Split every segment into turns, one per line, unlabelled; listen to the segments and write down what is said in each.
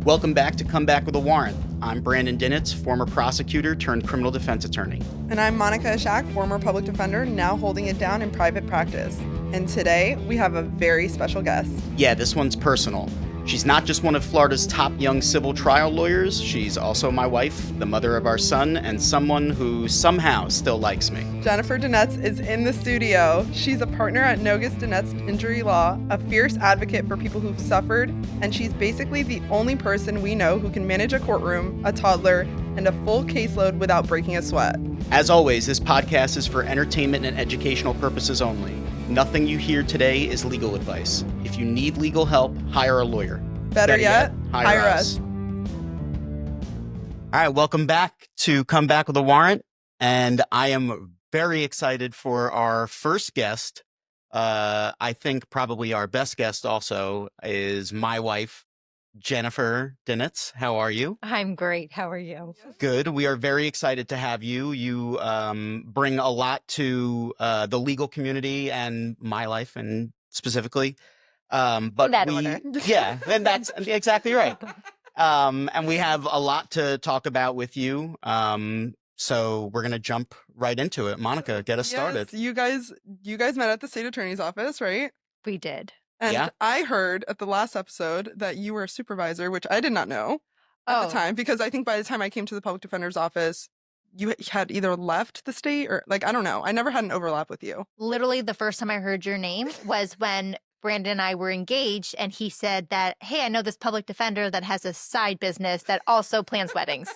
Welcome back to Come Back with a Warrant. I'm Brandon Dinetz, former prosecutor turned criminal defense attorney.
And I'm Monica Ashak, former public defender, now holding it down in private practice. And today, we have a very special guest.
Yeah, this one's personal. She's not just one of Florida's top young civil trial lawyers, she's also my wife, the mother of our son, and someone who somehow still likes me.
Jennifer Dinetz is in the studio. She's a partner at Nogus Dinetz Injury Law, a fierce advocate for people who've suffered, and she's basically the only person we know who can manage a courtroom, a toddler, and a full caseload without breaking a sweat.
As always, this podcast is for entertainment and educational purposes only. Nothing you hear today is legal advice. If you need legal help, hire a lawyer.
Better yet, hire us.
All right, welcome back to Come Back with a Warrant. And I am very excited for our first guest. I think probably our best guest also is my wife, Jennifer Dinetz. How are you?
I'm great. How are you?
Good. We are very excited to have you. You bring a lot to the legal community and my life, and specifically. But
In that order.
Yeah, and that's exactly right. And we have a lot to talk about with you. So we're gonna jump right into it. Monica, get us started.
You guys met at the state attorney's office, right?
We did.
And
Yeah.
I heard at the last episode that you were a supervisor, which I did not know at the time, because I think by the time I came to the public defender's office, you had either left the state or I don't know. I never had an overlap with you.
Literally, the first time I heard your name was when Brandon and I were engaged, and he said that, hey, I know this public defender that has a side business that also plans weddings.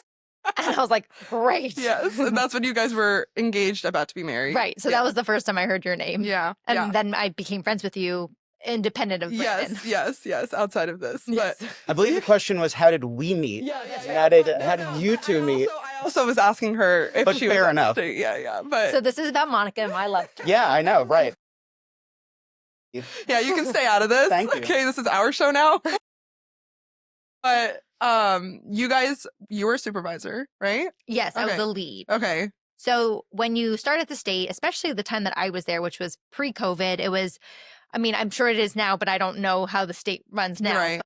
And I was like, great.
Yes. And that's when you guys were engaged, about to be married.
Right. So that was the first time I heard your name.
Yeah.
And then I became friends with you independent of Brandon.
Yes. Outside of this.
Yes.
But
I believe the question was, how did we meet?
yeah.
How did you two meet?
I also was asking her if
But
she was
fair
at the
enough.
state. Yeah. But
So this is about Monica and my love story.
Yeah, I know, right.
yeah, you can stay out of this.
Thank you.
Okay, this is our show now. But you were a supervisor, right?
Yes, I was
Okay.
the lead.
Okay.
So when you start at the state, especially the time that I was there, which was pre-COVID, it was, I mean, I'm sure it is now, but I don't know how the state runs now.
Right.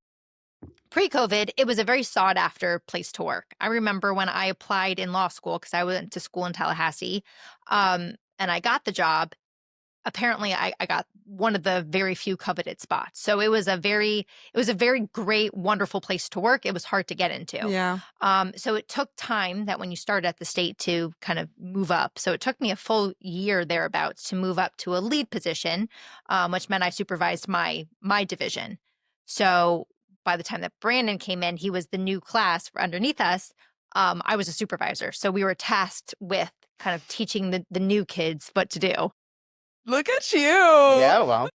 Pre-COVID, it was a very sought after place to work. I remember when I applied in law school, because I went to school in Tallahassee, and I got the job. Apparently, I got one of the very few coveted spots. So it was a very great, wonderful place to work. It was hard to get into.
Yeah.
So it took time that when you started at the state to kind of move up. So it took me a full year thereabouts to move up to a lead position, which meant I supervised my division. So by the time that Brandon came in, he was the new class underneath us. I was a supervisor. So we were tasked with kind of teaching the new kids what to do.
Look at you.
Yeah, well,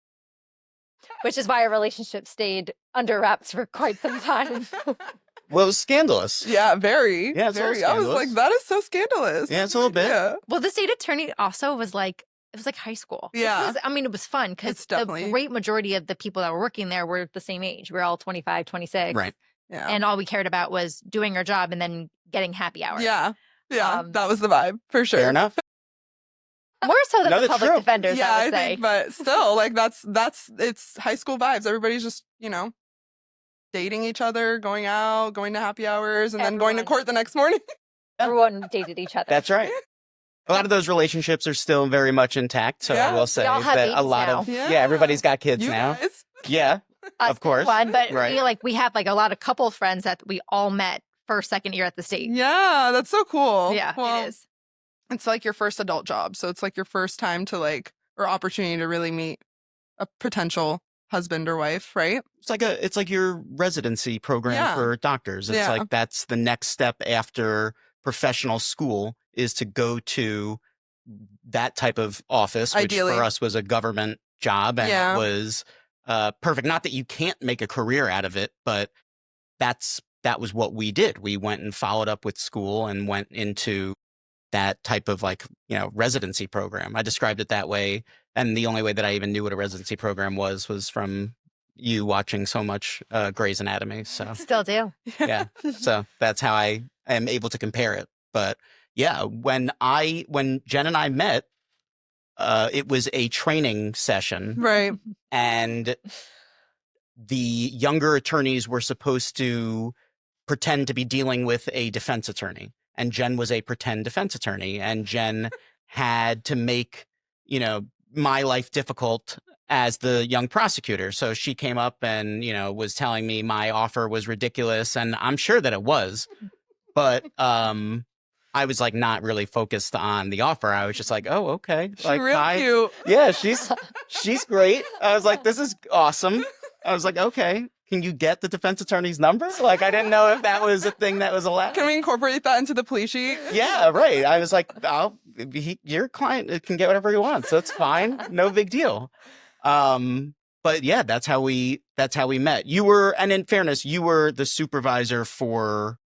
Which is why our relationship stayed under wraps for quite some time.
it was scandalous.
Yeah, very.
Yeah, it's a little
very. I was like,
scandalous.
that is so scandalous.
Yeah, it's a little bit.
Yeah.
Well, the state attorney also was like, it was like high school.
Yeah.
It was fun because
It's
the
definitely-
great majority of the people that were working there were the same age. We were all 25, 26.
Right.
Yeah.
And all we cared about was doing our job and then getting happy hour.
Yeah.
Um,
That was the vibe for sure.
Fair enough.
More so than
No,
the
that's
public
true.
defenders,
Yeah,
I
I
would say.
think, but still, like that's it's high school vibes. Everybody's just, dating each other, going out, going to happy hours, and then going to
Everyone.
court the next morning.
Everyone dated each other.
That's right. A lot of those relationships are still very much intact. So
Yeah.
I will say
all have
that a
babies
lot
now.
of,
Yeah.
everybody's got kids
You
now.
guys.
Yeah.
Us
of course.
One, but
Right.
we have like a lot of couple friends that we all met first, second year at the state.
Yeah, that's so cool.
Yeah,
Well,
it is.
it's like your first adult job. So it's like your first time to or opportunity to really meet a potential husband or wife, right?
It's like your residency program
Yeah.
for doctors. It's
Yeah.
like that's the next step after professional school is to go to that type of office, which
Ideally.
for us was a government job, and
Yeah.
it was perfect. Not that you can't make a career out of it, but that was what we did. We went and followed up with school and went into that type of residency program. I described it that way. And the only way that I even knew what a residency program was from you watching so much Grey's Anatomy. So
Still do.
yeah, so that's how I am able to compare it. But yeah, when Jen and I met, it was a training session,
Right.
and the younger attorneys were supposed to pretend to be dealing with a defense attorney, and Jen was a pretend defense attorney, and Jen had to make, you know, my life difficult as the young prosecutor. So she came up and, you know, was telling me my offer was ridiculous, and I'm sure that it was, but I was like not really focused on the offer. I was just like, oh, okay.
She's
Like,
real
hi.
cute.
Yeah, she's great. I was like, this is awesome. I was like, okay, can you get the defense attorney's number? Like, I didn't know if that was a thing that was allowed.
Can we incorporate that into the plea sheet?
Yeah, right. I was like, your client can get whatever he wants. That's fine. No big deal. But yeah, that's how we met. You were, and in fairness, you were the supervisor for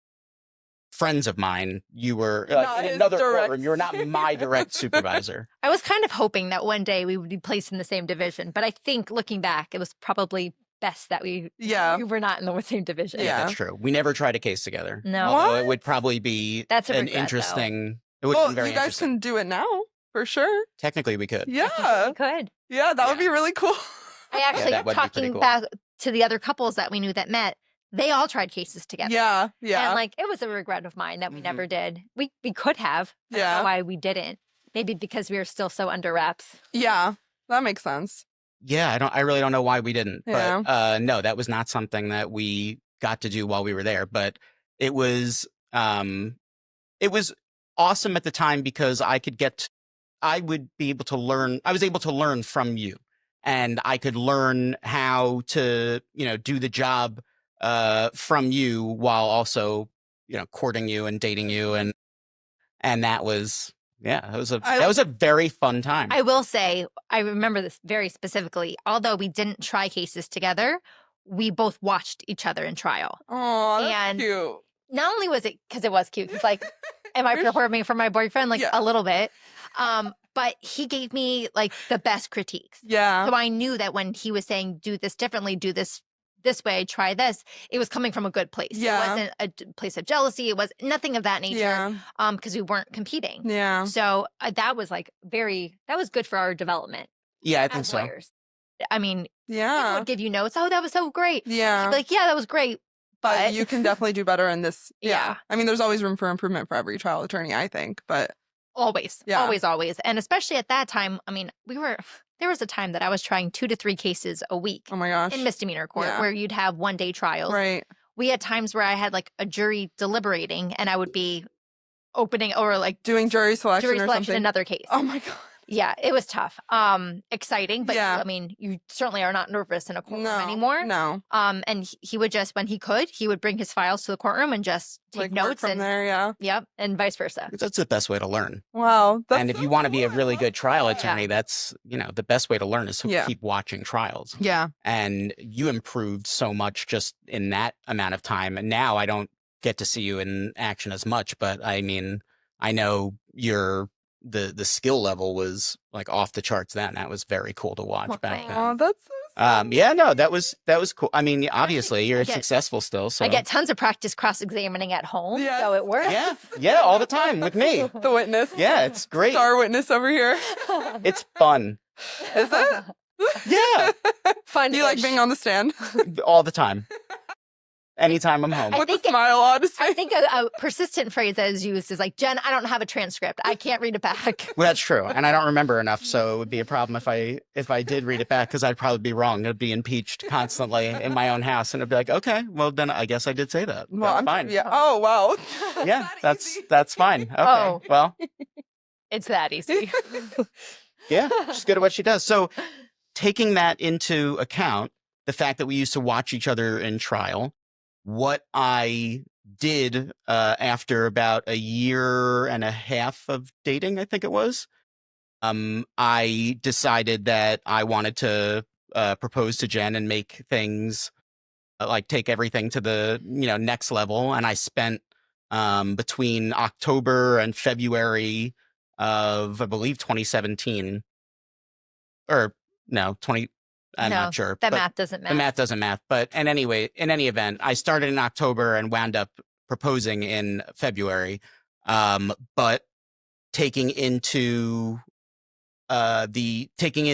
friends of mine. You were in another courtroom. You were not my direct supervisor.
I was kind of hoping that one day we would be placed in the same division, but I think looking back, it was probably best that we were not in the same division.
Yeah, that's true. We never tried a case together.
No.
What?
So it would probably be an interesting. It would be very
you guys
interesting.
can do it now for sure.
Technically, we could.
Yeah,
We could.
yeah, that would be really cool.
I actually,
that would be pretty
talking
cool.
back to the other couples that we knew that met, they all tried cases together.
Yeah, yeah.
And like, it was a regret of mine that we
Mhm.
never did. We could have. I don't know why we didn't. Maybe because we were still so under wraps.
Yeah, that makes sense.
Yeah, I really don't know why we didn't.
Yeah.
But no, that was not something that we got to do while we were there. But it was awesome at the time because I would be able to learn. I was able to learn from you, and I could learn how to, you know, do the job from you while also, you know, courting you and dating you, and that was. Yeah, that was a very fun time.
I will say, I remember this very specifically. Although we didn't try cases together, we both watched each other in trial.
Oh, that's
And
cute.
Not only was it because it was cute, it's like, am I performing for my boyfriend? Like a little bit. But he gave me like the best critiques.
Yeah.
So I knew that when he was saying, do this differently, do this way, try this, it was coming from a good place.
Yeah.
It wasn't a place of jealousy. It was nothing of that nature.
Yeah.
Because we weren't competing.
Yeah.
So that was like that was good for our development.
Yeah, I think
as
so.
lawyers. I mean, people
Yeah.
would give you notes. Oh, that was so great.
Yeah.
You'd be like, yeah, that was great.
But you can definitely do better in this.
Yeah.
I mean, there's always room for improvement for every trial attorney, I think. But
Always.
Yeah.
Always. And especially at that time, I mean, there was a time that I was trying 2 to 3 cases a week
oh my gosh.
in misdemeanor court
Yeah.
where you'd have 1-day trials.
Right.
We had times where I had like a jury deliberating and I would be opening or like
Doing jury selection
jury
or
selection
something.
another case.
Oh my God.
Yeah, it was tough. Exciting, but
Yeah.
I mean, you certainly are not nervous in a courtroom
No.
anymore.
No.
And he would just, when he would bring his files to the courtroom and just take
Like work
notes
from
and
there. Yeah.
yep, and vice versa.
That's the best way to learn.
Wow. That's
And if
so
you want to be a
cool. I
really
love
good trial
that.
attorney, that's, you know, the best way to learn is to
Yeah.
keep watching trials.
Yeah.
And you improved so much just in that amount of time. And now I don't get to see you in action as much, but I mean, I know the skill level was like off the charts then. That was very cool to watch back then.
Oh, that's so sweet.
Yeah, no, that was cool. I mean, obviously you're successful still, so
I get tons of practice cross-examining at home,
Yes.
so it works.
yeah, all the time with me.
The witness.
Yeah, it's great.
Star witness over here.
It's fun.
Is it?
Yeah,
Fun.
Do you like being on the stand?
all the time. Anytime I'm home.
I
With a
think-
smile on his
I
face.
think a persistent phrase that is used is like, Jen, I don't have a transcript. I can't read it back.
Well, that's true, and I don't remember enough, so it would be a problem if I did read it back because I'd probably be wrong. I'd be impeached constantly in my own house, and I'd be like, okay, well then I guess I did say that.
Well,
That's fine.
Yeah. Oh, wow.
Yeah,
That easy.
that's fine. Okay,
Oh.
well,
It's that easy.
yeah, she's good at what she does. So, taking that into account, the fact that we used to watch each other in trial, what I did after about a year and a half of dating, I think it was, I decided that I wanted to propose to Jen and make things like take everything to the next level. And I spent between October and February of, I believe, 2017, or no, 20. I'm
No,
not sure.
That
but
math doesn't matter.
the math doesn't math. But in any event, I started in October and wound up proposing in February. But taking in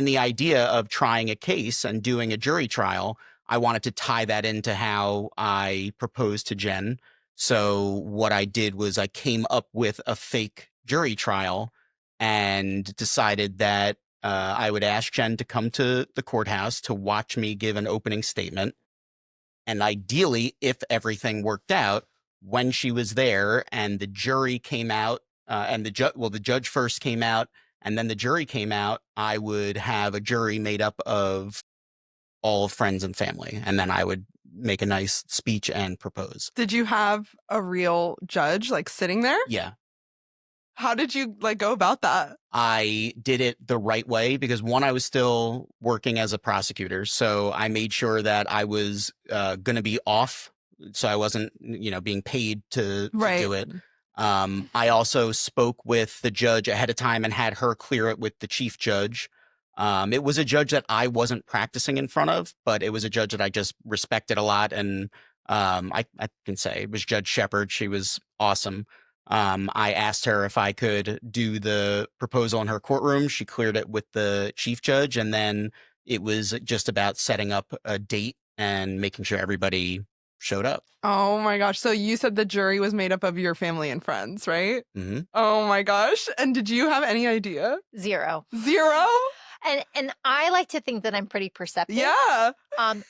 the idea of trying a case and doing a jury trial, I wanted to tie that into how I proposed to Jen. So what I did was I came up with a fake jury trial and decided that I would ask Jen to come to the courthouse to watch me give an opening statement. And ideally, if everything worked out, when she was there and the jury came out, and the judge first came out, and then the jury came out, I would have a jury made up of all friends and family, and then I would make a nice speech and propose.
Did you have a real judge like sitting there?
Yeah.
How did you like go about that?
I did it the right way because one, I was still working as a prosecutor. So I made sure that I was going to be off. So I wasn't, being paid to do it. I also spoke with the judge ahead of time and had her clear it with the chief judge. It was a judge that I wasn't practicing in front of, but it was a judge that I just respected a lot. And I can say it was Judge Shepard. She was awesome. I asked her if I could do the proposal in her courtroom. She cleared it with the chief judge. And then it was just about setting up a date and making sure everybody showed up.
Oh my gosh. So you said the jury was made up of your family and friends, right?
Mm-hmm.
Oh my gosh. And did you have any idea?
Zero. And I like to think that I'm pretty perceptive.
Yeah.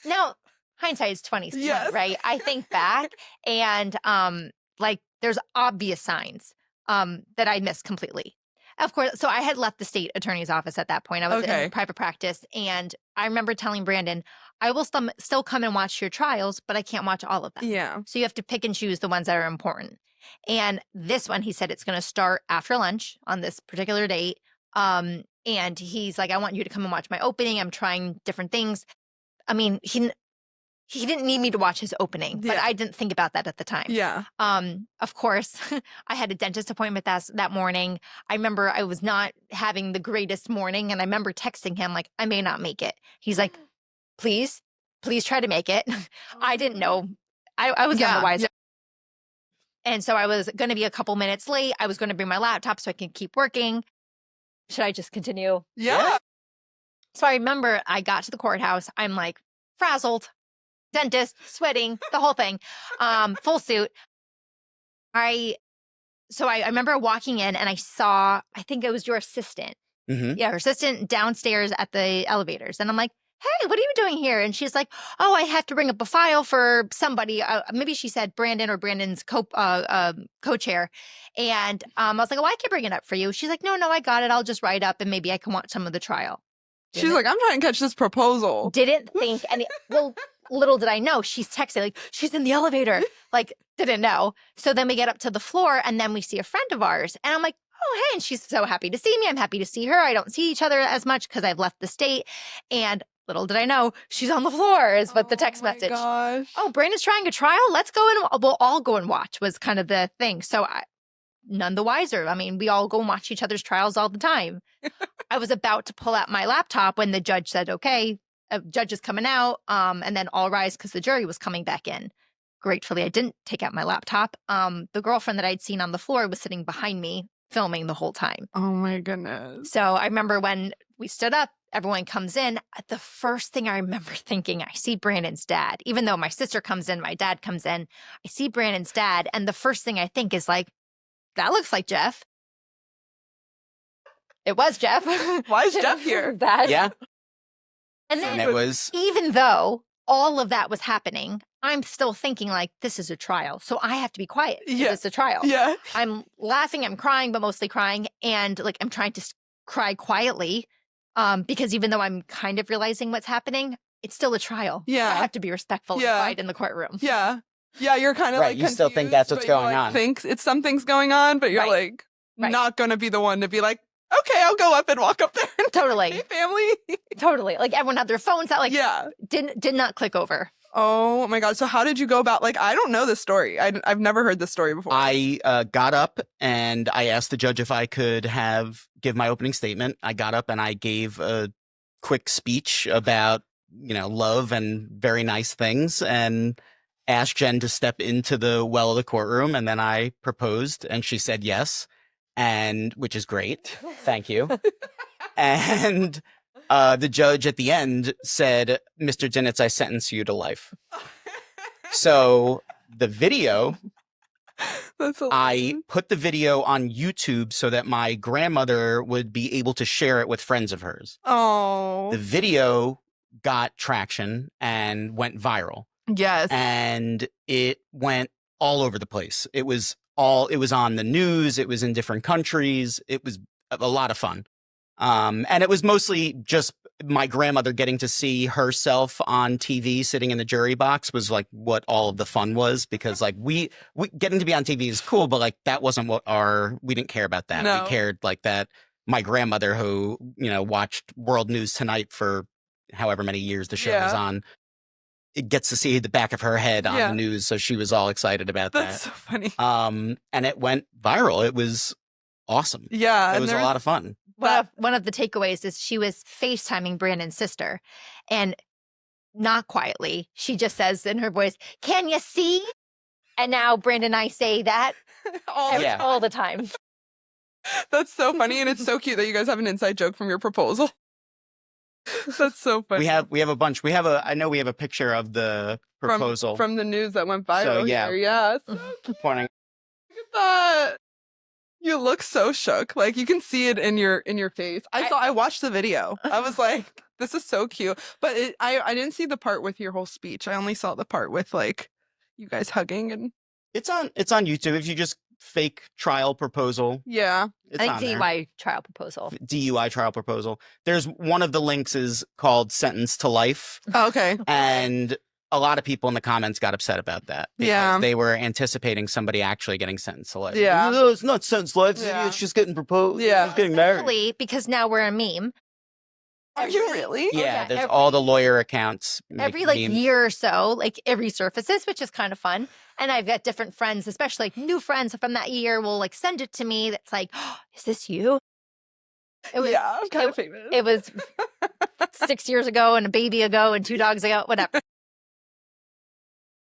Now, hindsight is 20/20,
Yes.
right? I think back and there's obvious signs that I missed completely. Of course, so I had left the state attorney's office at that point. I was in private practice, and I remember telling Brandon, I will still come and watch your trials, but I can't watch all of them.
Yeah.
So you have to pick and choose the ones that are important. And this one, he said, it's going to start after lunch on this particular date. And he's like, I want you to come and watch my opening. I'm trying different things. I mean, he didn't need me to watch his opening, but I didn't think about that at the time.
Yeah.
Of course, I had a dentist appointment that morning. I remember I was not having the greatest morning, and I remember texting him like, I may not make it. He's like, please try to make it. I didn't know. I was none the wiser. Yeah. And so I was going to be a couple minutes late. I was going to bring my laptop so I can keep working. Should I just continue?
Yeah.
So I remember I got to the courthouse. I'm like frazzled. Dentist, sweating, the whole thing, full suit. I remember walking in and I saw, I think it was your assistant.
Mm-hmm.
Yeah, her assistant downstairs at the elevators. And I'm like, hey, what are you doing here? And she's like, oh, I have to bring up a file for somebody. Maybe she said Brandon or Brandon's co-chair. And I was like, oh, I can bring it up for you. She's like, no, I got it. I'll just write up and maybe I can watch some of the trial.
She's like, I'm trying to catch this proposal.
Didn't think any, well, little did I know, she's texting, like, she's in the elevator, like, didn't know. So then we get up to the floor and then we see a friend of ours. And I'm like, oh, hey. And she's so happy to see me. I'm happy to see her. I don't see each other as much because I've left the state. And little did I know, she's on the floor is what the text message.
Gosh.
Oh, Brandon's trying a trial. Let's go and we'll all go and watch was kind of the thing. So none the wiser. I mean, we all go and watch each other's trials all the time. I was about to pull out my laptop when the judge said, okay, a judge is coming out, and then all rise because the jury was coming back in. Gratefully, I didn't take out my laptop. The girlfriend that I'd seen on the floor was sitting behind me filming the whole time.
Oh my goodness.
So I remember when we stood up, everyone comes in. The first thing I remember thinking, I see Brandon's dad. Even though my sister comes in, my dad comes in, I see Brandon's dad. And the first thing I think is like, that looks like Jeff. It was Jeff.
Why is Jeff here?
That.
Yeah.
And then
it was,
even though all of that was happening, I'm still thinking like, this is a trial. So I have to be quiet.
Yeah.
It's a trial.
Yeah.
I'm laughing, I'm crying, but mostly crying. And like, I'm trying to cry quietly because even though I'm kind of realizing what's happening, it's still a trial.
Yeah.
I have to be respectful and quiet in the courtroom.
Yeah. Yeah, you're kind of
right,
like
you still think that's what's going on.
Think it's something's going on, but you're like not going to be the one to be like, okay, I'll go up and walk up there. And
Totally.
Hey, family.
Totally. Like everyone had their phones out. Like,
yeah.
Did not click over.
Oh my God. So how did you go about, like, I don't know this story. I've never heard this story before.
I got up and I asked the judge if I could give my opening statement. I got up and I gave a quick speech about, love and very nice things and asked Jen to step into the well of the courtroom. And then I proposed and she said yes. And which is great. Thank you. And the judge at the end said, Mr. Dinetz, I sentence you to life. So the video
That's
I
hilarious.
put the video on YouTube so that my grandmother would be able to share it with friends of hers. The
Oh.
video got traction and went viral,
Yes.
and it went all over the place. It was on the news. It was in different countries. It was a lot of fun. And it was mostly just my grandmother getting to see herself on TV sitting in the jury box was like what all of the fun was, because like we getting to be on TV is cool, but like that wasn't what we didn't care about that.
No.
We cared like that my grandmother, who, watched World News Tonight for however many years the show was on, it gets to see the back of her head on the news, so she was all excited about
That's
that.
so funny.
And it went viral. It was awesome.
Yeah.
It was a lot of fun.
One of the takeaways is she was FaceTiming Brandon's sister, and not quietly, she just says in her voice, "Can you see?" And now Brandon and I say that all the time.
That's so funny, and it's so cute that you guys have an inside joke from your proposal. That's so funny.
We have a bunch. I know we have a picture of the proposal
from the news that went viral.
So, yeah.
Here. Yeah.
pointing.
Look at that. You look so shook. Like you can see it in your face. I watched the video. I was like, this is so cute. But I didn't see the part with your whole speech. I only saw the part with like you guys hugging and
It's on YouTube. If you just fake trial proposal,
yeah.
it's
I
on
think
there.
DUI trial proposal.
DUI trial proposal. There's one of the links is called Sentence to Life,
Oh, okay.
and a lot of people in the comments got upset about that. Because
Yeah.
they were anticipating somebody actually getting sentenced to life.
Yeah.
No, it's not sentenced to life.
Yeah.
It's just getting proposed.
Yeah.
It's getting married.
Especially because now we're a meme.
Are you really?
Yeah,
yeah,
there's
every-
all the lawyer accounts.
Every
make
like
memes.
year or so, like it resurfaces, which is kind of fun. And I've got different friends, especially like new friends from that year, will like send it to me. That's like, oh, is this you? It was,
yeah, I'm kind of famous.
It was 6 years ago and a baby ago and 2 dogs ago, whatever.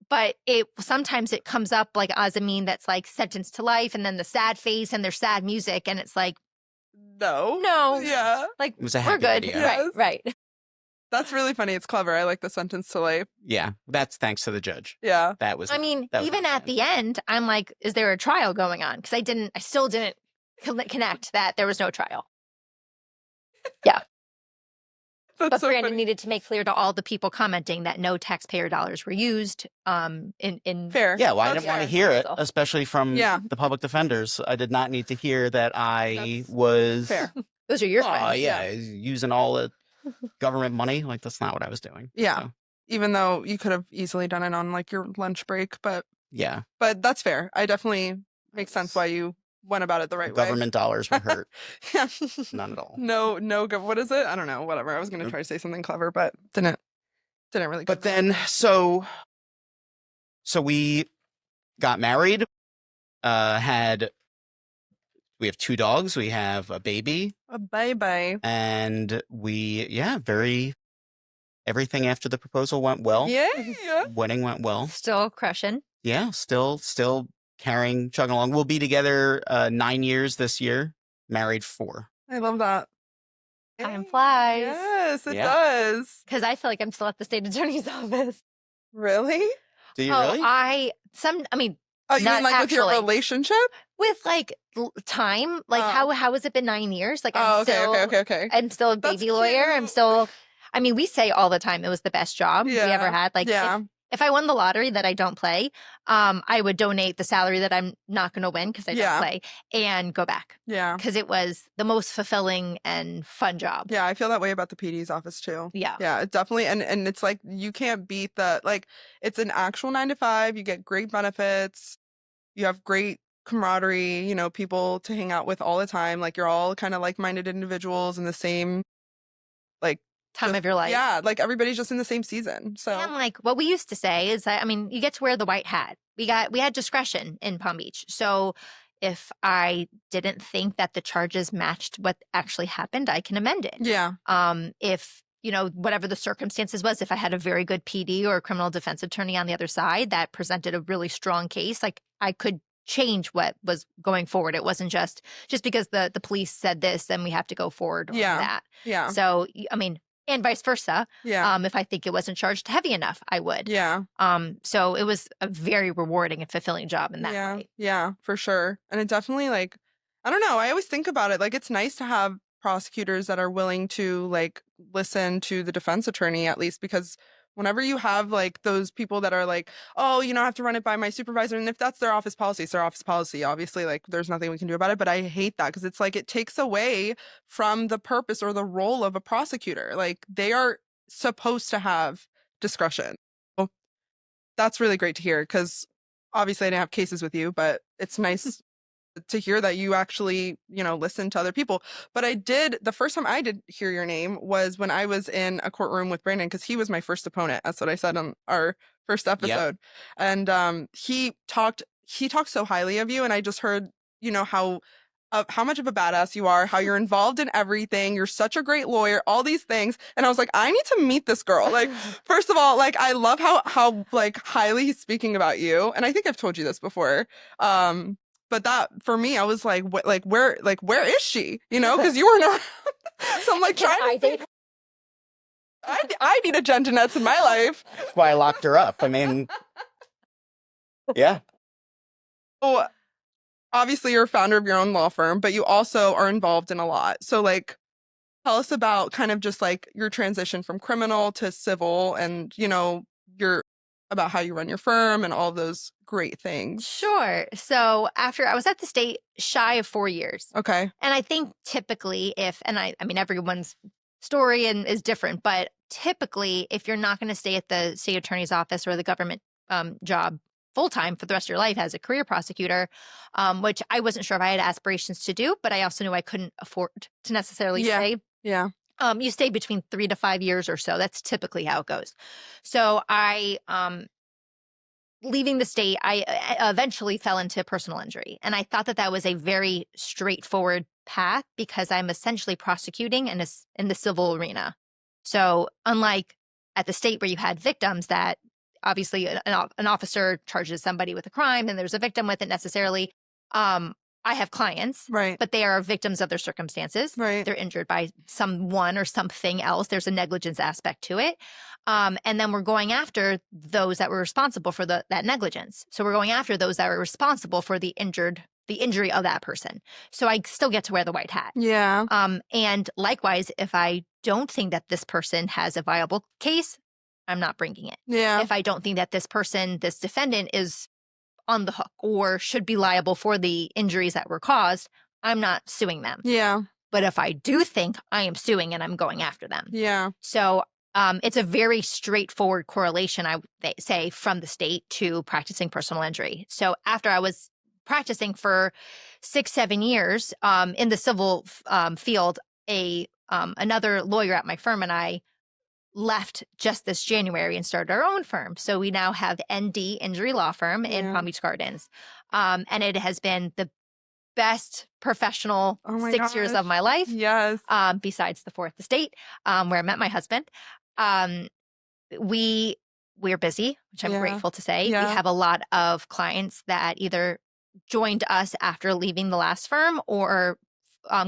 But sometimes it comes up like as a meme that's like sentenced to life, and then the sad face and their sad music, and it's like, no,
Yeah.
like
It was a
we're
happy
good,
video.
Yes.
right.
That's really funny. It's clever. I like the sentence to life.
Yeah, that's thanks to the judge.
Yeah.
That was.
I mean,
that was
even
my
at
plan.
the end, I'm like, is there a trial going on? Because I still didn't connect that there was no trial.
That's
But
so
Brandon
funny.
needed to make clear to all the people commenting that no taxpayer dollars were used. In
Fair.
Yeah, well, I
That's
didn't want to
fair.
hear it,
So-
especially from
Yeah.
the public defenders. I did not need to hear that I
That's
was.
fair.
those are your
Oh
friends.
yeah, using all the government money. Like that's not what I was doing.
Yeah.
So,
Even though you could have easily done it on like your lunch break, but
yeah.
that's fair. I definitely makes sense why you went about it the right
Government dollars were hurt.
way.
None at all.
No, what is it? I don't know. Whatever. I was gonna try to say something clever, but didn't really.
But then, so we got married. We have 2 dogs. We have a baby,
bye.
and everything after the proposal went well.
Yeah.
Wedding went well.
Still crushing.
Yeah, still chugging along. We'll be together 9 years this year. Married 4.
I love that.
Time
Yay.
flies.
Yes, it
Yeah.
does.
Because I feel like I'm still at the state attorney's office.
Really?
Do you
Oh,
really?
I mean,
Oh, you
Not
mean like with your
actually.
relationship?
with like time, like
Oh.
how has it been 9 years? Like
Oh,
I'm
okay,
still,
okay.
I'm still a
That's
baby lawyer. I'm
cute.
still. I mean, we say all the time it was the best job we
Yeah.
ever had. Like,
Yeah.
if I won the lottery that I don't play, I would donate the salary that I'm not going to win because I
Yeah.
don't play and go back
Yeah.
because it was the most fulfilling and fun job.
Yeah, I feel that way about the PD's office too.
Yeah.
Yeah, it definitely, and it's like you can't beat that. Like it's an actual 9 to 5. You get great benefits. You have great camaraderie. You know, people to hang out with all the time. Like you're all kind of like-minded individuals in the same, like
Time
just-
of your life.
Yeah, like everybody's just in the same season. So
And like what we used to say is that, I mean, you get to wear the white hat. We had discretion in Palm Beach. So if I didn't think that the charges matched what actually happened, I can amend it.
yeah,
If, whatever the circumstances was, if I had a very good PD or a criminal defense attorney on the other side that presented a really strong case, like I could change what was going forward. It wasn't just because the police said this, then we have to go forward on
Yeah.
that.
yeah,
So, I mean, and vice versa.
Yeah.
If I think it wasn't charged heavy enough, I would.
Yeah.
So it was a very rewarding and fulfilling job in that
Yeah.
way.
Yeah, for sure. And it definitely like, I don't know, I always think about it. Like, it's nice to have prosecutors that are willing to like listen to the defense attorney at least, because whenever you have like those people that are like, oh, you know, I have to run it by my supervisor. And if that's their office policy, it's their office policy. Obviously, like there's nothing we can do about it. But I hate that because it's like it takes away from the purpose or the role of a prosecutor. Like they are supposed to have discretion. So that's really great to hear because obviously I didn't have cases with you, but it's nice to hear that you actually, you know, listen to other people. But I did, the first time I did hear your name was when I was in a courtroom with Brandon, because he was my first opponent. That's what I said on our first episode. And he talked so highly of you, and I just heard, you know, how much of a badass you are, how you're involved in everything. You're such a great lawyer, all these things. And I was like, I need to meet this girl. Like, first of all, like, I love how like highly he's speaking about you. And I think I've told you this before. But that for me, I was like, where is she? You know, because you weren't around. So I'm like trying to I need a Jen Dinetz in my life.
That's why I locked her up. I mean, yeah.
Oh, obviously you're a founder of your own law firm, but you also are involved in a lot. So like, tell us about kind of just like your transition from criminal to civil, and you know, about how you run your firm and all those great things.
Sure. So after I was at the state shy of 4 years.
Okay.
And I think typically I mean, everyone's story is different, but typically if you're not going to stay at the state attorney's office or the government job full time for the rest of your life as a career prosecutor, which I wasn't sure if I had aspirations to do, but I also knew I couldn't afford to necessarily stay.
Yeah.
You stay between 3 to 5 years or so. That's typically how it goes. So I, leaving the state, I eventually fell into personal injury. And I thought that was a very straightforward path because I'm essentially prosecuting in the civil arena. So unlike at the state where you had victims that obviously an officer charges somebody with a crime and there's a victim with it necessarily, I have clients,
right,
but they are victims of their circumstances.
Right.
They're injured by someone or something else. There's a negligence aspect to it. And then we're going after those that were responsible for that negligence. So we're going after those that were responsible for the injury of that person. So I still get to wear the white hat.
Yeah.
And likewise, if I don't think that this person has a viable case, I'm not bringing it.
Yeah.
If I don't think that this defendant is on the hook or should be liable for the injuries that were caused, I'm not suing them.
Yeah.
But if I do think, I am suing and I'm going after them.
Yeah.
So it's a very straightforward correlation, I would say, from the state to practicing personal injury. So after I was practicing for 6-7 years in the civil field, another lawyer at my firm and I left just this January and started our own firm. So we now have ND Injury Law Firm in Palm Beach Gardens. And it has been the best professional 6 years of my life.
Yes.
Besides the fourth estate, where I met my husband. We're busy, which I'm grateful to say.
Yeah.
We have a lot of clients that either joined us after leaving the last firm or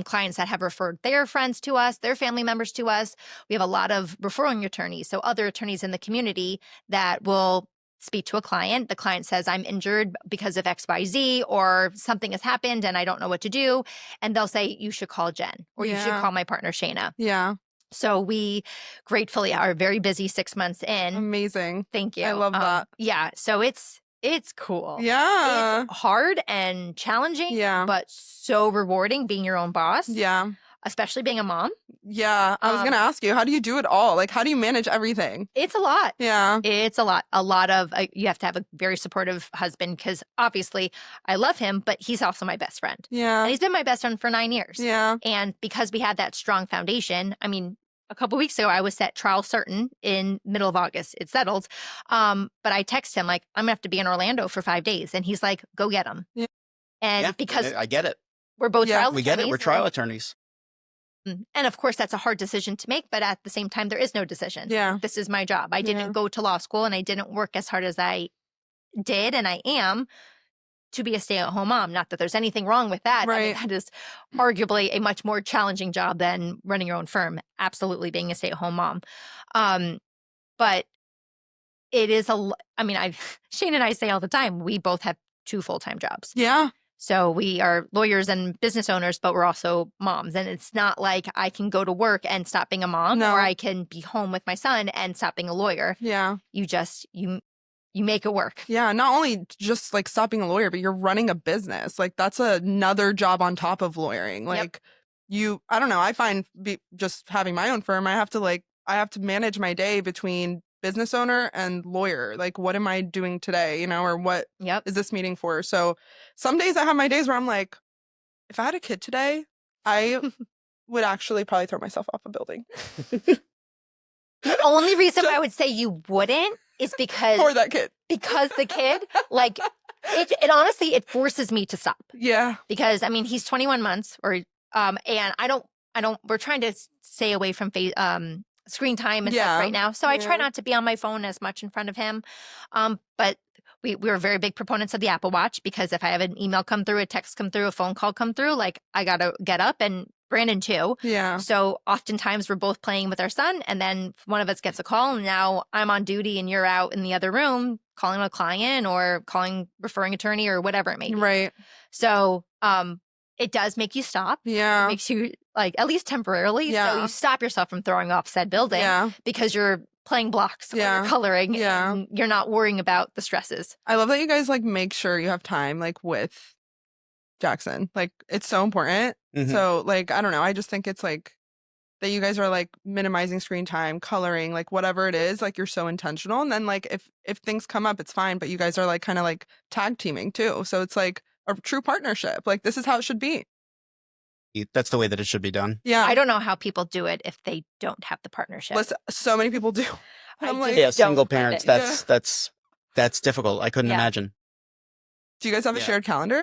clients that have referred their friends to us, their family members to us. We have a lot of referring attorneys, so other attorneys in the community that will speak to a client. The client says, I'm injured because of XYZ or something has happened and I don't know what to do. And they'll say, you should call Jen or you should call my partner, Shayna.
Yeah.
So we gratefully are very busy 6 months in.
Amazing.
Thank you.
I love that.
Yeah. So it's cool.
Yeah.
It's hard and challenging, but so rewarding being your own boss.
Yeah.
Especially being a mom.
Yeah. I was going to ask you, how do you do it all? Like, how do you manage everything?
It's a lot.
Yeah.
It's a lot. A lot of, you have to have a very supportive husband because obviously I love him, but he's also my best friend.
Yeah.
And he's been my best friend for 9 years.
Yeah.
And because we had that strong foundation, I mean, a couple weeks ago, I was set trial certain in middle of August. It settled. But I text him like, I'm going to have to be in Orlando for 5 days. And he's like, go get him.
Yeah.
And because
I get it.
We're both trial attorneys.
We get it. We're trial attorneys.
And of course, that's a hard decision to make. But at the same time, there is no decision.
Yeah.
This is my job. I didn't go to law school and I didn't work as hard as I did and I am to be a stay-at-home mom. Not that there's anything wrong with that. I mean,
Right.
that is arguably a much more challenging job than running your own firm. Absolutely being a stay-at-home mom. But it is I mean, Shane and I say all the time, we both have 2 full-time jobs.
Yeah.
So we are lawyers and business owners, but we're also moms. And it's not like I can go to work and stop being a mom,
No.
or I can be home with my son and stop being a lawyer.
Yeah.
You make it work.
Yeah. Not only just like stop being a lawyer, but you're running a business. Like that's another job on top of lawyering. Like I don't know. I find just having my own firm, I have to manage my day between business owner and lawyer. Like, what am I doing today? Or what is this meeting for? So some days I have my days where I'm like, if I had a kid today, I would actually probably throw myself off a building.
The only reason why I would say you wouldn't is because
for that kid.
Because the kid, like, it honestly, it forces me to stop.
Yeah.
Because I mean, he's 21 months, and I don't. We're trying to stay away from screen time and stuff right now, so I try not to be on my phone as much in front of him. But we're very big proponents of the Apple Watch, because if I have an email come through, a text come through, a phone call come through, like I gotta get up, and Brandon too.
Yeah.
So oftentimes we're both playing with our son, and then one of us gets a call, and now I'm on duty and you're out in the other room calling a client or calling referring attorney or whatever it may be.
Right.
So it does make you stop.
Yeah.
It makes you, like, at least temporarily.
Yeah.
So you stop yourself from throwing off said building because you're playing blocks or you're coloring and you're not worrying about the stresses.
I love that you guys like make sure you have time like with Jackson. Like it's so important.
Mhm.
So like, I don't know. I just think it's like that you guys are like minimizing screen time, coloring, like whatever it is, like you're so intentional. And then like if things come up, it's fine. But you guys are like kind of like tag teaming too. So it's like a true partnership. Like this is how it should be.
That's the way that it should be done.
Yeah.
I don't know how people do it if they don't have the partnership.
Listen, so many people do. I'm like,
Yeah, single
don't
parents.
get it.
That's difficult. I couldn't
Yeah.
imagine.
do you guys have a
Yeah.
shared calendar?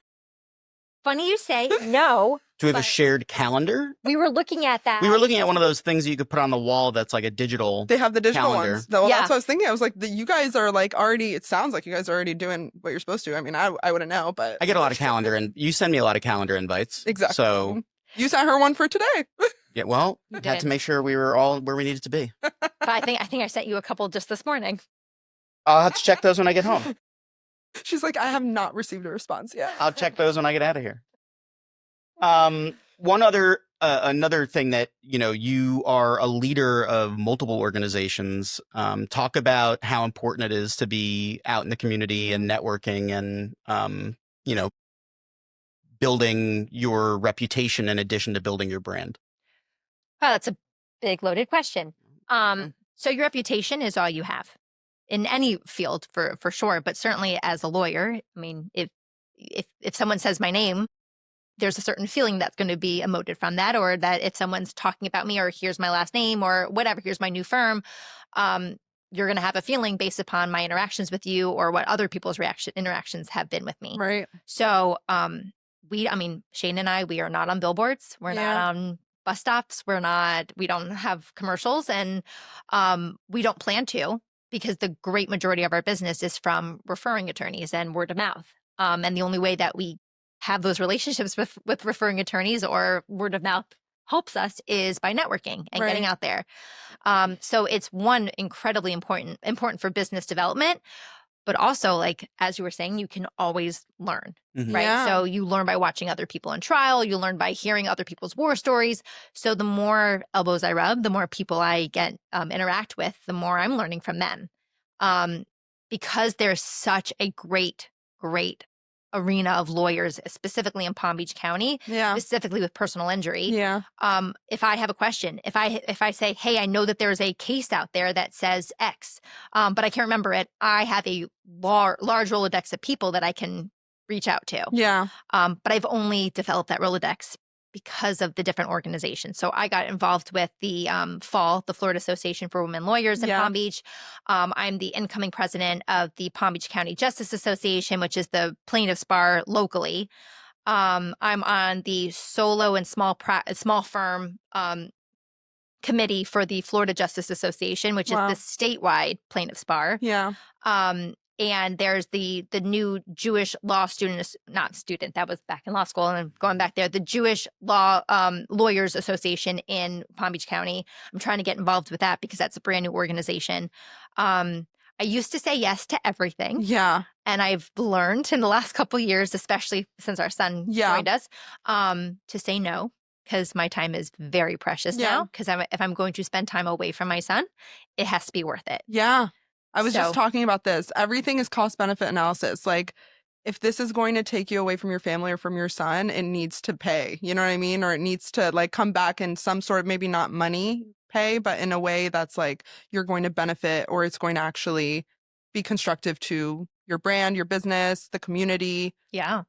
Funny you say no.
Do we have a
But-
shared calendar?
We were looking at that.
We were looking at one of those things that you could put on the wall that's like a digital.
They have the digital
Calendar.
ones. Well,
Yeah.
that's what I was thinking. I was like, you guys are like already, it sounds like you guys are already doing what you're supposed to. I mean, I wouldn't know, but.
I get a lot of calendar, and you send me a lot of calendar invites.
Exactly.
So
You sent her one for today.
yeah, well,
You
had to
did.
make sure we were all where we needed to be.
But I think I sent you a couple just this morning.
I'll have to check those when I get home.
She's like, I have not received a response yet.
I'll check those when I get out of here. Another thing that, you are a leader of multiple organizations. Talk about how important it is to be out in the community and networking and, building your reputation in addition to building your brand.
Oh, that's a big loaded question. So your reputation is all you have in any field for sure, but certainly as a lawyer. I mean, if someone says my name, there's a certain feeling that's going to be emoted from that, or that if someone's talking about me, or here's my last name, or whatever, here's my new firm, you're going to have a feeling based upon my interactions with you or what other people's interactions have been with me.
Right.
So Shane and I, we are not on billboards. We're not on bus stops. We don't have commercials, and we don't plan to, because the great majority of our business is from referring attorneys and word of mouth. And the only way that we have those relationships with referring attorneys or word of mouth helps us is by networking and getting out there. So it's one incredibly important for business development, but also, like, as you were saying, you can always learn,
Mhm.
right?
Yeah.
So you learn by watching other people on trial, you learn by hearing other people's war stories. So the more elbows I rub, the more people I get interact with, the more I'm learning from them. Because there's such a great arena of lawyers, specifically in Palm Beach County,
Yeah.
specifically with personal injury.
Yeah.
If I have a question, if I say, hey, I know that there's a case out there that says X, but I can't remember it, I have a large Rolodex of people that I can reach out to.
Yeah.
But I've only developed that Rolodex because of the different organizations. So I got involved with the the Florida Association for Women Lawyers in Palm Beach. I'm the incoming president of the Palm Beach County Justice Association, which is the plaintiffs bar locally. I'm on the solo and small firm committee for the Florida Justice Association, which is the statewide plaintiffs bar.
Yeah.
and there's the new Jewish law student, not student, that was back in law school, and I'm going back there, the Jewish Law Lawyers Association in Palm Beach County. I'm trying to get involved with that because that's a brand new organization. I used to say yes to everything.
Yeah.
And I've learned in the last couple of years, especially since our son joined us, to say no, because my time is very precious now. Because if I'm going to spend time away from my son, it has to be worth it.
Yeah. I was just talking about this. Everything is cost benefit analysis. Like, if this is going to take you away from your family or from your son, it needs to pay. You know what I mean? Or it needs to like come back in some sort of, maybe not money pay, but in a way that's like you're going to benefit, or it's going to actually be constructive to your brand, your business, the community.
Yeah.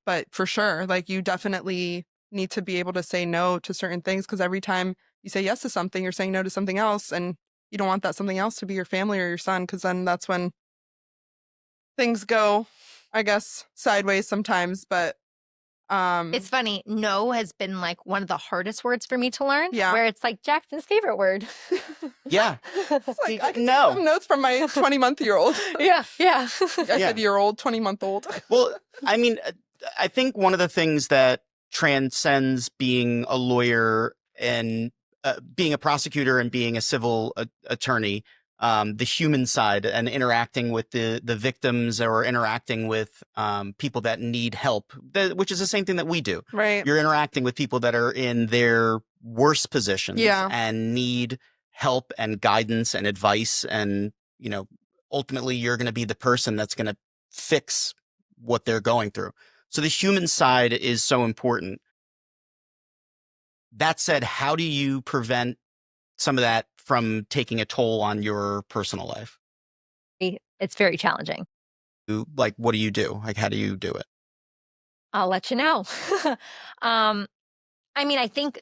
But for sure, like, you definitely need to be able to say no to certain things, because every time you say yes to something, you're saying no to something else, and you don't want that something else to be your family or your son, because then that's when things go, I guess, sideways sometimes. But
it's funny. No has been like one of the hardest words for me to learn.
Yeah.
Where it's like Jackson's favorite word.
Yeah.
it's like, I can take some notes from my 20-month-year-old.
Yeah.
I said year-old, 20-month-old.
Well, I mean, I think one of the things that transcends being a lawyer and being a prosecutor and being a civil attorney, the human side and interacting with the victims, or interacting with people that need help, which is the same thing that we do.
Right.
You're interacting with people that are in their worst positions and need help and guidance and advice. And, ultimately you're going to be the person that's going to fix what they're going through. So the human side is so important. That said, how do you prevent some of that from taking a toll on your personal life?
It's very challenging.
Like, what do you do? Like, how do you do it?
I'll let you know. I mean, I think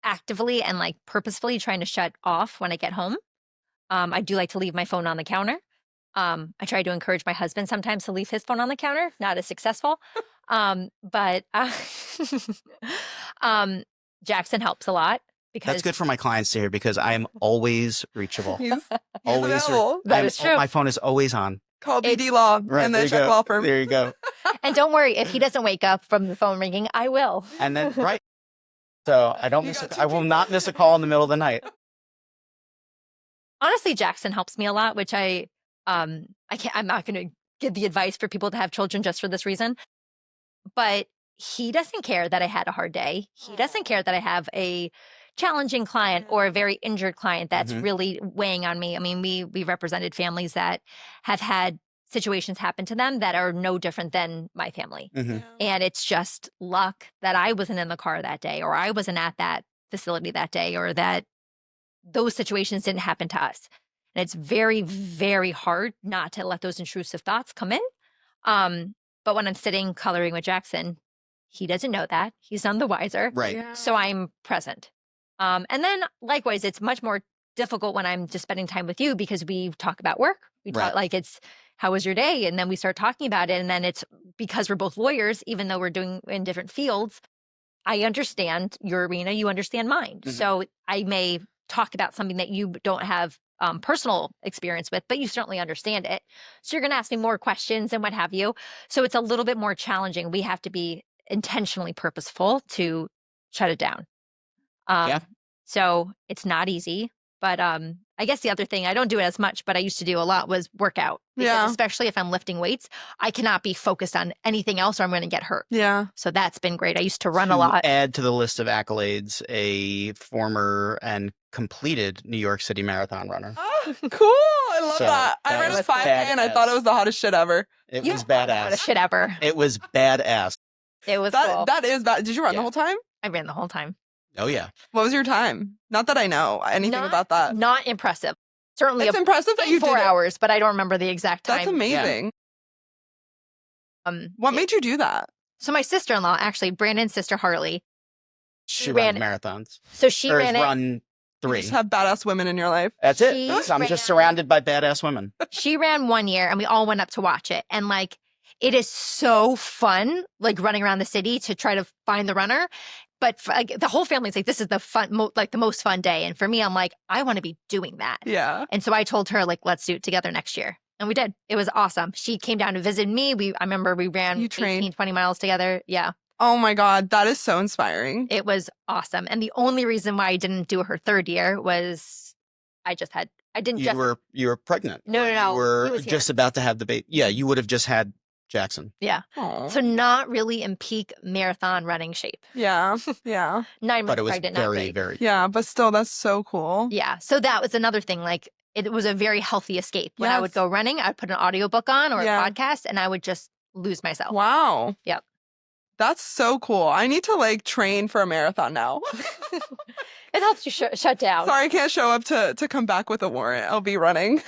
actively and like purposefully trying to shut off when I get home. I do like to leave my phone on the counter. I try to encourage my husband sometimes to leave his phone on the counter. Not as successful. But Jackson helps a lot. Because
that's good for my clients to hear, because I am always reachable.
He's
Always.
That is true.
My phone is always on.
Call BD Law and then check law firm.
There you go.
And don't worry, if he doesn't wake up from the phone ringing, I will.
And then, right. So I will not miss a call in the middle of the night.
Honestly, Jackson helps me a lot, which I'm not going to give the advice for people to have children just for this reason. But he doesn't care that I had a hard day. He doesn't care that I have a challenging client or a very injured client that's really weighing on me. I mean, we represented families that have had situations happen to them that are no different than my family. And it's just luck that I wasn't in the car that day, or I wasn't at that facility that day, or that those situations didn't happen to us. And it's very, very hard not to let those intrusive thoughts come in. But when I'm sitting coloring with Jackson, he doesn't know that. He's none the wiser.
Right.
Yeah.
So I'm present. And then likewise, it's much more difficult when I'm just spending time with you, because we talk about work. We talk like, it's, how was your day? And then we start talking about it. And then it's because we're both lawyers, even though we're doing in different fields, I understand your arena, you understand mine. So I may talk about something that you don't have personal experience with, but you certainly understand it. So you're going to ask me more questions and what have you. So it's a little bit more challenging. We have to be intentionally purposeful to shut it down. So it's not easy, but I guess the other thing, I don't do it as much, but I used to do a lot, was workout. Because especially if I'm lifting weights, I cannot be focused on anything else or I'm going to get hurt.
Yeah.
So that's been great. I used to run a lot.
Add to the list of accolades, a former and completed New York City Marathon runner.
Oh, cool. I love that. I ran a 5K and I thought it was the hottest shit ever.
It was badass.
Hottest shit ever.
It was badass.
It was cool.
That is bad. Did you run the whole time?
I ran the whole time.
Oh, yeah.
What was your time? Not that I know anything about that.
Not impressive. Certainly
it's impressive that you did
4 hours, but I don't remember the exact time.
That's amazing.
Yeah.
What made you do that?
So my sister-in-law, actually, Brandon's sister Harley,
she ran marathons.
So she ran it.
Run 3.
You just have badass women in your life.
That's it. I'm just surrounded by badass women.
She ran 1 year, and we all went up to watch it. And like, it is so fun, like running around the city to try to find the runner. But like, the whole family's like, this is the fun, the most fun day. And for me, I'm like, I want to be doing that.
Yeah.
And so I told her, like, let's do it together next year. And we did. It was awesome. She came down to visit me. I remember we ran
You trained.
18, 20 miles together. Yeah.
Oh my God, that is so inspiring.
It was awesome. And the only reason why I didn't do her third year was I didn't
You
just.
were pregnant.
No.
You
He
were
was
just
here.
about to have the baby. Yeah, you would have just had Jackson.
Yeah.
Aw.
So not really in peak marathon running shape.
Yeah. Yeah.
9
But
months
it was
pregnant, not
very,
great.
very.
Yeah. But still, that's so cool.
Yeah. So that was another thing. Like it was a very healthy escape. When I would
Yes.
go running, I'd put an audiobook on or
Yeah.
a podcast and I would just lose myself.
Wow.
Yep.
That's so cool. I need to like train for a marathon now.
It helps you shut down.
Sorry, I can't show up to come back with a warrant. I'll be running.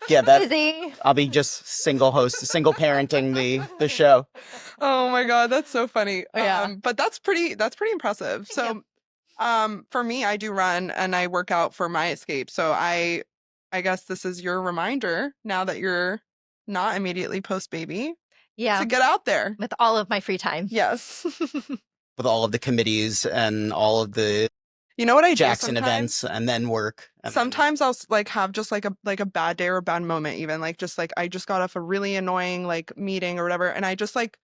Yeah,
Busy.
I'll be just single parenting the show.
Oh my God, that's so funny.
Yeah.
But that's pretty impressive.
Thank
So, for me, I do run and I work out for my escape. So I guess this is your reminder now that you're not immediately post baby
Yeah.
to get out there.
With all of my free time.
Yes.
With all of the committees and all of the
You know what I do
Jackson
sometimes?
events and then work. And then-
Sometimes I'll like have just like a bad day or a bad moment, even like just like I just got off a really annoying like meeting or whatever, and I just like,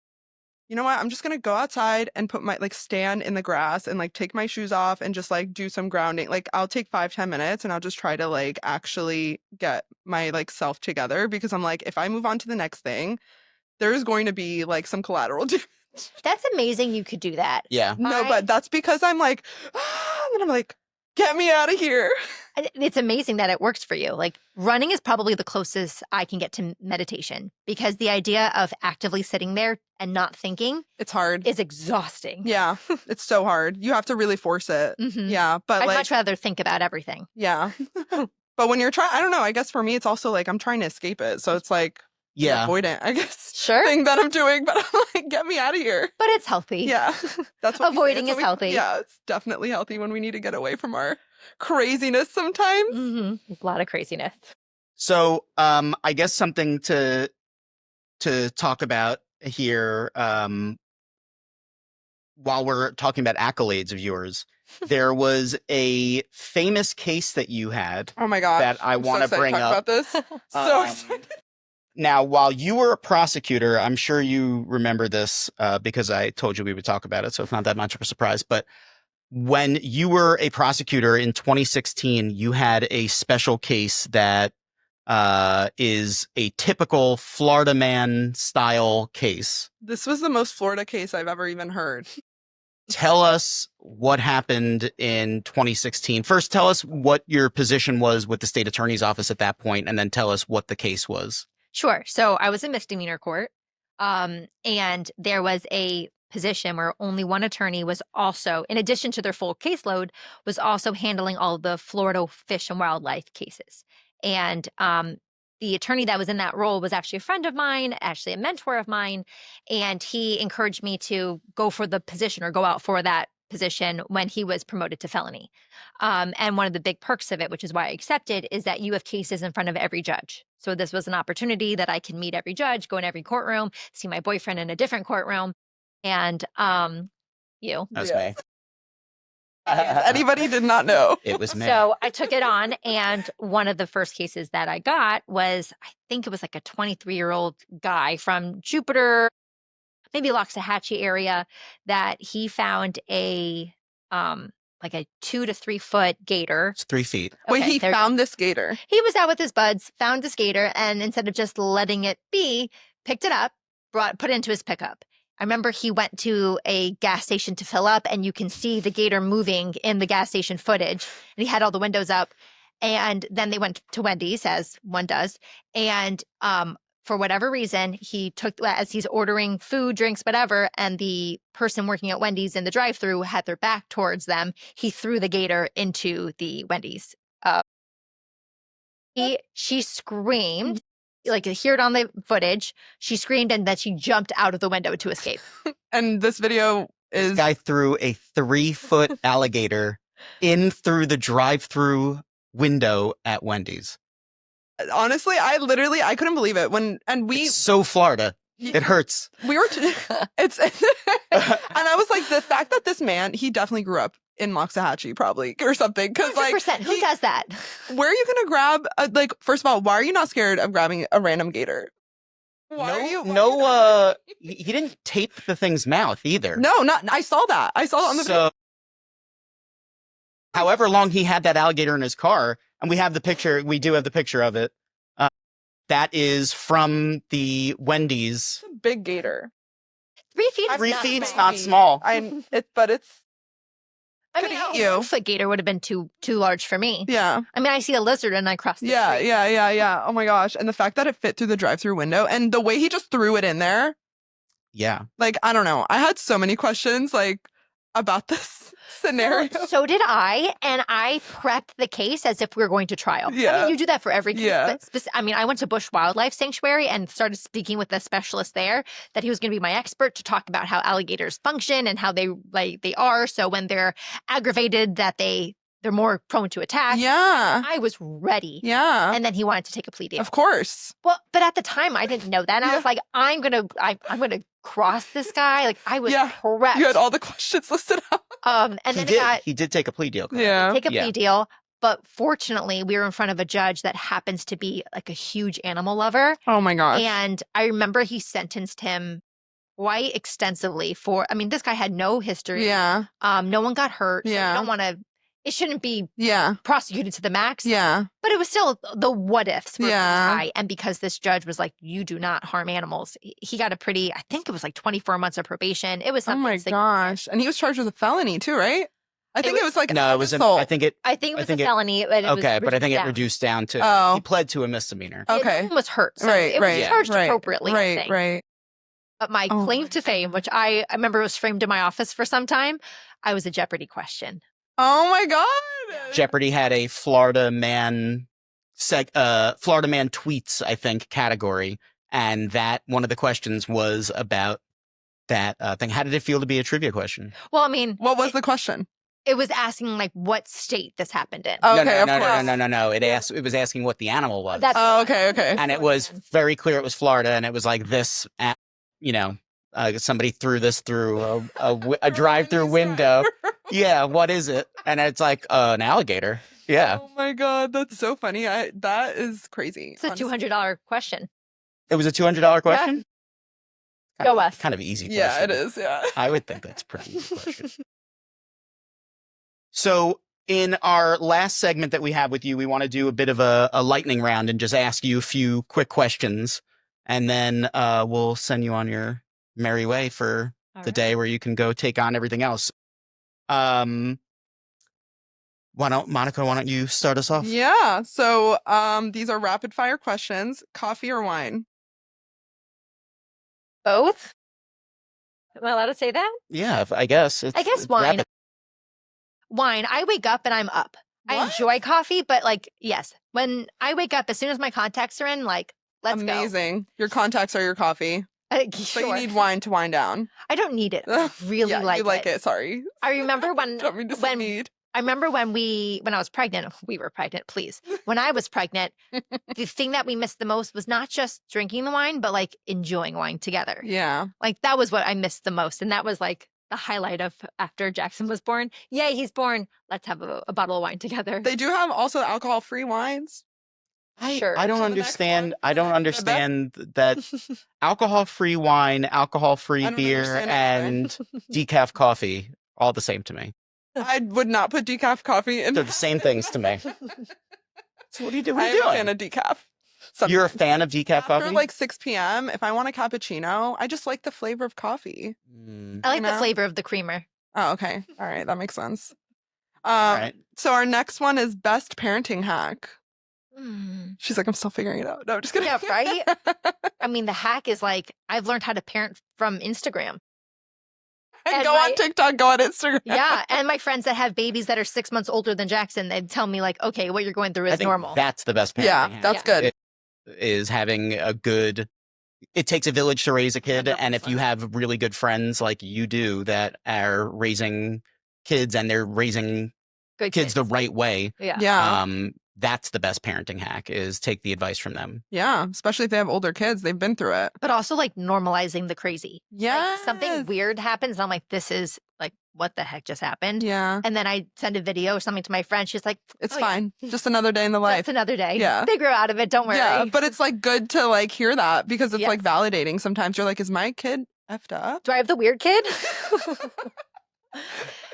you know what, I'm just gonna go outside and put my like stand in the grass and like take my shoes off and just like do some grounding. Like I'll take 5-10 minutes and I'll just try to like actually get my like self together, because I'm like, if I move on to the next thing, there's going to be like some collateral damage.
That's amazing you could do that.
Yeah.
No,
I-
but that's because I'm like, and I'm like, get me out of here.
And it's amazing that it works for you. Like running is probably the closest I can get to meditation, because the idea of actively sitting there and not thinking
It's hard.
is exhausting.
Yeah, it's so hard. You have to really force it.
Mhm.
Yeah, but
I'd
like,
much rather think about everything.
yeah. But when you're trying, I don't know, I guess for me, it's also like I'm trying to escape it. So it's like an
Yeah.
avoidant, I guess,
Sure.
thing that I'm doing. But I'm like, get me out of here.
But it's healthy.
Yeah. That's what we say.
Avoiding
It's
is
what
healthy.
Yeah, it's definitely healthy when we need to get away from our craziness sometimes.
Hmm. A lot of craziness.
So I guess something to talk about here, while we're talking about accolades of yours, there was a famous case that you had
Oh my God.
that I want to bring
talk
up.
about this. So
Um,
excited.
Now, while you were a prosecutor, I'm sure you remember this because I told you we would talk about it, so it's not that much of a surprise. But when you were a prosecutor in 2016, you had a special case that is a typical Florida man style case.
This was the most Florida case I've ever even heard.
Tell us what happened in 2016. First, tell us what your position was with the state attorney's office at that point, and then tell us what the case was.
Sure. So I was in misdemeanor court, and there was a position where only one attorney was also, in addition to their full caseload, was also handling all the Florida fish and wildlife cases. And the attorney that was in that role was actually a friend of mine, actually a mentor of mine, and he encouraged me to go for the position or go out for that position when he was promoted to felony. And one of the big perks of it, which is why I accepted, is that you have cases in front of every judge. So this was an opportunity that I can meet every judge, go in every courtroom, see my boyfriend in a different courtroom, and you.
That was
Yeah.
me.
If anybody did not know.
It was me.
So I took it on, and one of the first cases that I got was, I think it was like a 23-year-old guy from Jupiter, maybe Loxahatchee area, that he found a like a 2 to 3 foot gator.
It's 3 feet.
Wait,
Okay,
he
there-
found this gator.
He was out with his buds, found this gator, and instead of just letting it be, picked it up, put it into his pickup. I remember he went to a gas station to fill up, and you can see the gator moving in the gas station footage. And he had all the windows up. And then they went to Wendy's, as one does. And for whatever reason, he took, as he's ordering food, drinks, whatever, and the person working at Wendy's in the drive-thru had their back towards them, he threw the gator into the Wendy's. She screamed, like you hear it on the footage. She screamed, and then she jumped out of the window to escape.
And this video
This
is
guy threw a 3-foot alligator in through the drive-through window at Wendy's.
honestly, I couldn't believe it and we
It's so Florida. It hurts.
we were and I was like, the fact that this man, he definitely grew up in Loxahatchee probably or something. Because like,
100%. Who does that?
where are you gonna grab? Like, first of all, why are you not scared of grabbing a random gator?
He didn't tape the thing's mouth either.
No, not. I saw that. I saw it on the video.
So, however long he had that alligator in his car, and we have the picture. We do have the picture of it. That is from the Wendy's.
It's a big gator.
3 feet.
3 feet's not small.
But it's.
I
Could
mean,
eat
a
you.
foot gator would have been too large for me.
Yeah.
I mean, I see a lizard and I cross the
Yeah.
street.
Oh my gosh. And the fact that it fit through the drive-through window and the way he just threw it in there.
Yeah.
Like, I don't know. I had so many questions like about this scenario.
So did I, and I prepped the case as if we were going to trial. I
Yeah.
mean, you do that for every case.
Yeah.
But I mean, I went to Bush Wildlife Sanctuary and started speaking with the specialist there that he was going to be my expert to talk about how alligators function and how they are. So when they're aggravated, that they're more prone to attack.
Yeah.
I was ready.
Yeah.
And then he wanted to take a plea deal.
Of course.
Well, but at the time I didn't know that. And I
Yeah.
was like, I'm gonna cross this guy. Like I was
Yeah.
prepped.
You had all the questions listed out.
And then
He did take a plea deal. correct?
Yeah.
take a
Yeah.
plea deal. But fortunately, we were in front of a judge that happens to be like a huge animal lover.
Oh my gosh.
And I remember he sentenced him quite extensively for, I mean, this guy had no history.
Yeah.
No one got hurt. So
Yeah.
you don't want to, it shouldn't be
Yeah.
prosecuted to the max.
Yeah.
But it was still the what ifs were
Yeah.
high. And because this judge was like, you do not harm animals, he got a pretty, I think it was like 24 months of probation. It was
Oh
something
my
significant.
gosh. And he was charged with a felony too, right? I think it was like
No, it was.
assault.
I think it.
I think it was
I think
a
it-
felony. But it was
Okay, but I think it
down.
reduced down to.
Oh.
He pled to a misdemeanor.
Okay.
No one was hurt. So
Right,
it was
right,
charged
right,
appropriately. I
Right,
think.
right.
But my
Oh
claim
my
to fame, which I remember was framed in my office for some time, I was a Jeopardy question.
Oh my god.
Jeopardy had a Florida man tweets, I think, category, and that one of the questions was about that thing. How did it feel to be a trivia question?
Well, I mean,
What was the question?
it was asking like what state this happened in.
Okay,
no,
of
no, no,
course.
no, no, no. It was asking what the animal was.
That's-
Oh, okay, okay.
And it was very clear it was Florida, and it was like this, somebody threw this through a drive-through window. Yeah, what is it? And it's like an alligator. Yeah,
Oh my god, that's so funny. That is crazy.
It's a $200 question.
it was a $200 question.
Go us.
Kind of easy.
Yeah, it
question.
is. Yeah.
I would think that's a pretty easy question. So, in our last segment that we have with you, we want to do a bit of a lightning round and just ask you a few quick questions, and then we'll send you on your merry way for
All
the
right.
day where you can go take on everything else. Monica, why don't you start us off?
Yeah. So, these are rapid fire questions. Coffee or wine?
Both? Am I allowed to say that?
Yeah, I guess.
I guess
it's
wine.
rapid.
Wine. I wake up and I'm up. I
What?
enjoy coffee, but like, yes, when I wake up, as soon as my contacts are in, like, let's
Amazing. Your contacts are your coffee.
go.
But
Sure.
you need wine to wind down.
I don't need it. I really
Yeah,
like
you like it. Sorry.
I remember when
Don't mean to say
when
need.
I remember when I was pregnant, we were pregnant, please. When I was pregnant, the thing that we missed the most was not just drinking the wine, but like enjoying wine together.
Yeah.
Like that was what I missed the most. And that was like the highlight of after Jackson was born. Yay, he's born. Let's have a bottle of wine together.
They do have also alcohol-free wines.
Sure.
I don't
So the next
understand.
one?
I don't
The
understand that alcohol-free wine, alcohol-free
I don't
beer,
understand
and decaf coffee all the same to me.
I would not put decaf coffee in.
They're the same things to me. So what are you doing? What
I
are you
am a fan
doing?
of decaf.
You're a
Sometimes.
fan of decaf
After
coffee?
like 6 p.m., if I want a cappuccino, I just like the flavor of coffee.
Mm,
I like the
know?
flavor of the creamer.
Oh, okay. All right. That makes sense.
all right.
So our next one is best parenting hack.
Mm.
She's like, I'm still figuring it out. No, I'm just kidding.
Yeah, right? I mean, the hack is like, I've learned how to parent from Instagram.
And
And
go on
my-
TikTok, go on Instagram.
Yeah. And my friends that have babies that are 6 months older than Jackson, they'd tell me like, okay, what you're going through
I
is
think
normal.
that's the best parenting
Yeah,
hack.
that's
Yeah.
good.
Is having a good. It takes a village to raise a kid, and if you
100%.
have really good friends like you do that are raising kids and they're raising
Good
kids the right way,
Yeah.
Yeah.
that's the best parenting hack is take the advice from them.
Yeah. Especially if they have older kids. They've been through it.
But also like normalizing the crazy.
Yeah.
Like, something weird happens. And I'm like, this is like what the heck just happened?
Yeah.
And then I send a video or something to my friend. She's like,
It's
"Oh, yeah,
fine. Just another day in the life.
just another day.
Yeah.
They grew out of it. Don't worry."
Yeah, but it's like good to like hear that because it's like
Yes.
validating. Sometimes you're like, is my kid effed up?
Do I have the weird kid?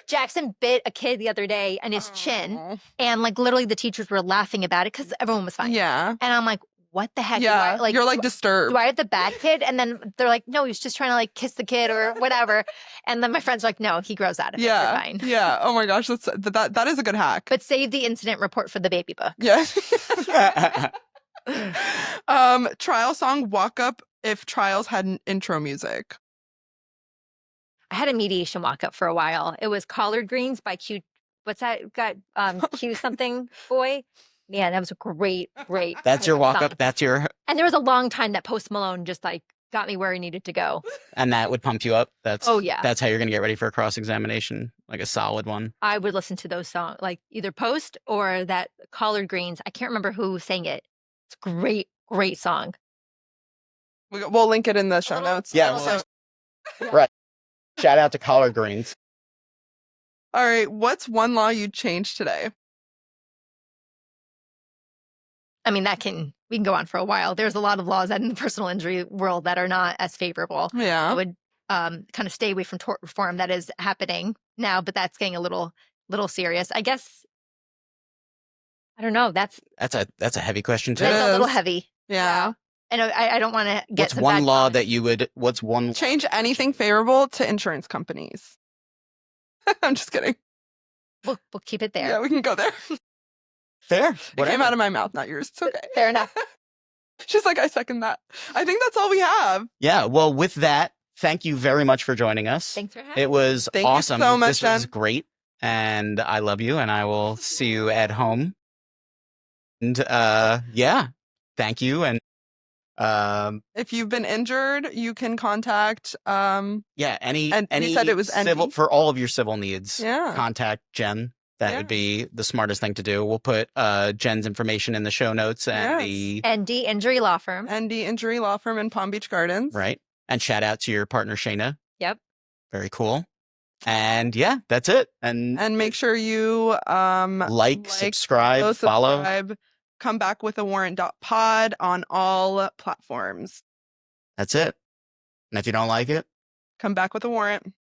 Jackson bit a kid the other day on his chin,
Aw.
and like literally the teachers were laughing about it because everyone was fine.
Yeah.
And I'm like, what the heck?
Yeah. You're like
do
disturbed.
I have the bad kid? And then they're like, no, he's just trying to like kiss the kid or whatever. And then my friends are like, no, he grows out of it. You're
Yeah.
fine.
Yeah. Oh my gosh, that is a good hack.
But save the incident report for the baby book.
Yeah. Trial song Walk Up if Trials had an intro music.
I had a mediation walk up for a while. It was Collard Greens by Q. What's that? Got Q something boy. Man, that was a great.
That's your walk
song.
up. That's your,
And there was a long time that Post Malone just like got me where he needed to go.
and that would pump you up. That's,
Oh, yeah.
That's how you're going to get ready for a cross examination, like a solid one.
I would listen to those songs, like either Post or that Collard Greens. I can't remember who sang it. It's a great song.
We'll link it in the show notes.
Yeah.
Also.
Right. Shout out to collard greens.
All right. What's one law you'd change today?
I mean, we can go on for a while. There's a lot of laws in the personal injury world that are not as favorable. I
Yeah.
would kind of stay away from tort reform that is happening now, but that's getting a little serious. I guess, I don't know. That's
That's a heavy question too.
It
a little
is.
heavy.
Yeah.
And I don't want to get
What's
some
one
bad
law
comments.
that you would, what's one
Change anything favorable to insurance companies. I'm just kidding.
We'll keep it there.
Yeah, we can go there.
fair?
It came out of my mouth, not yours. It's okay.
Fair enough.
She's like, I second that. I think that's all we have.
Yeah. Well, with that, thank you very much for joining us.
Thanks for having
It was
Thank you
awesome.
so much,
This was
Jen.
great. And I love you, and I will see you at home. And yeah, thank you. And
If you've been injured, you can contact
yeah,
and you
any
said it was
civil
ND?
for all of your civil needs.
Yeah.
Contact Jen. That
Yeah.
would be the smartest thing to do. We'll put Jen's information in the show notes and
Yes.
the
ND Injury Law Firm.
ND Injury Law Firm in Palm Beach Gardens.
right. And shout out to your partner Shayna.
Yep.
Very cool. And yeah, that's it. And
And make sure you
like, subscribe, follow.
subscribe. Come back with a warrant.pod on all platforms.
That's it. And if you don't like it,
Come back with a warrant.